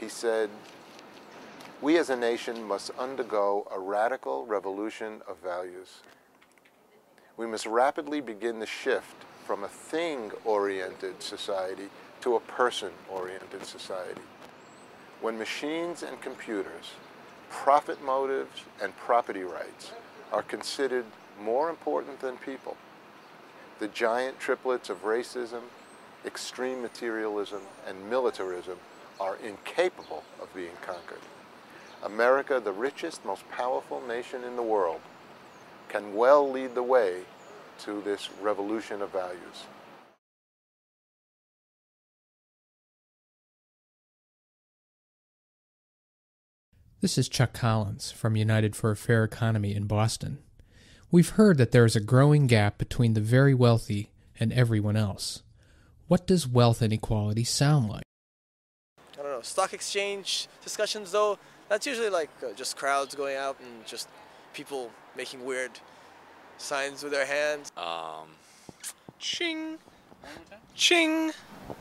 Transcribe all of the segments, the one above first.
he said, "We as a nation must undergo a radical revolution of values. We must rapidly begin the shift from a thing-oriented society to a person-oriented society. When machines and computers, profit motives, and property rights are considered more important than people, the giant triplets of racism, extreme materialism, and militarism are incapable of being conquered. America, the richest, most powerful nation in the world, can well lead the way to this revolution of values." This is Chuck Collins from United for a Fair Economy in Boston. We've heard that there is a growing gap between the very wealthy and everyone else. What does wealth inequality sound like? I don't know, stock exchange discussions though, that's usually like just crowds going out and just people making weird signs with their hands. Ching. Ching!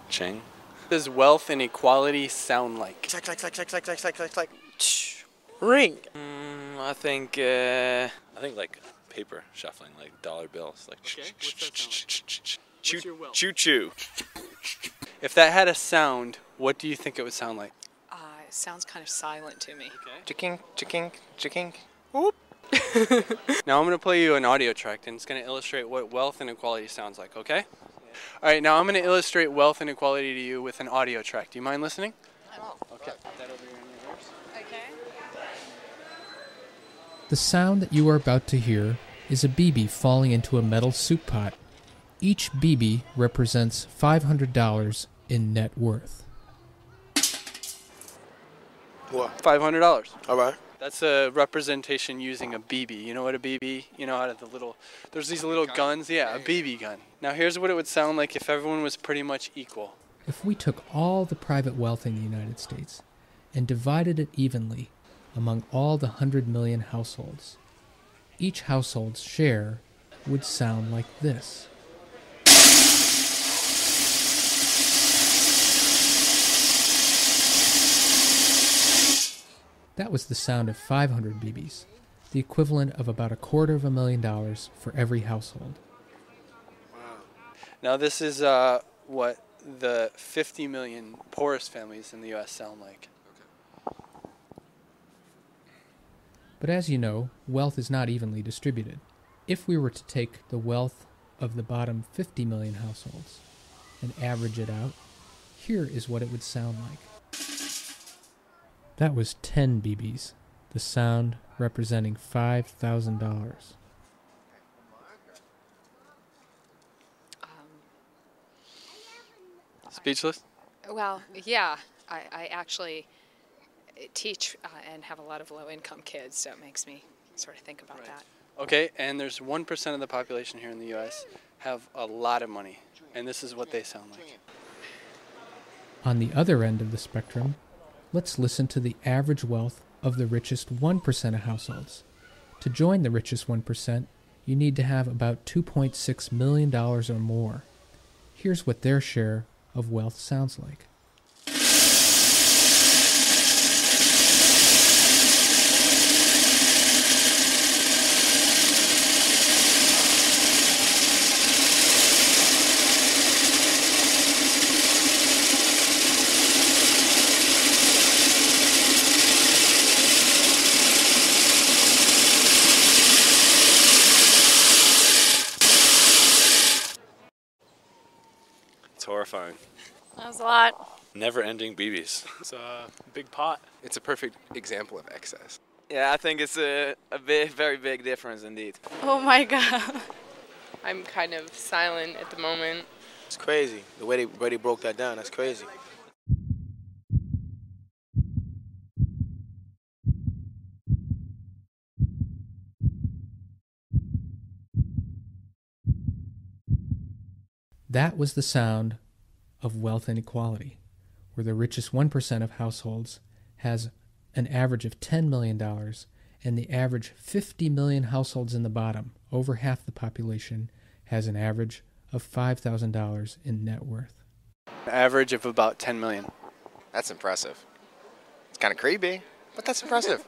Ching. Does wealth inequality sound like? Clack, clack, clack, clack, clack, clack, clack, clack, clack. Ring! I think like paper shuffling, like dollar bills, like Okay, what's that sound choo What's your wealth? choo choo. If that had a sound, what do you think it would sound like? It sounds kind of silent to me. Chicking, chicking, chicking. Whoop. Now I'm going to play you an audio track, and it's going to illustrate what wealth inequality sounds like, okay? All right, now I'm going to illustrate wealth inequality to you with an audio track. Do you mind listening? Oh. Okay. Put that over here in your ears. Okay. The sound that you are about to hear is a BB falling into a metal soup pot. Each BB represents $500 in net worth. What? $500. Alright. That's a representation using a BB. You know what a BB? You know, out of the little, there's these little guns. Yeah, a BB gun. Now here's what it would sound like if everyone was pretty much equal. If we took all the private wealth in the United States and divided it evenly among all the 100 million households, each household's share would sound like this. That was the sound of 500 BBs, the equivalent of about $250,000 for every household. Now this is what the 50 million poorest families in the U.S. sound like. But as you know, wealth is not evenly distributed. If we were to take the wealth of the bottom 50 million households and average it out, here is what it would sound like. That was 10 BBs, the sound representing $5,000. Speechless? Well, yeah, I actually teach and have a lot of low-income kids, so it makes me sort of think about that. Okay, and there's 1% of the population here in the U.S. have a lot of money, and this is what they sound like. On the other end of the spectrum, let's listen to the average wealth of the richest 1% of households. To join the richest 1%, you need to have about $2.6 million or more. Here's what their share of wealth sounds like. It's horrifying. That was a lot. Never-ending BBs. It's a big pot. It's a perfect example of excess. Yeah, I think it's a very big difference indeed. Oh my god. I'm kind of silent at the moment. It's crazy. The way they broke that down, that's crazy. That was the sound of wealth inequality, where the richest 1% of households has an average of $10 million, and the average 50 million households in the bottom, over half the population, has an average of $5,000 in net worth. An average of about 10 million. That's impressive. kind of creepy, but that's impressive.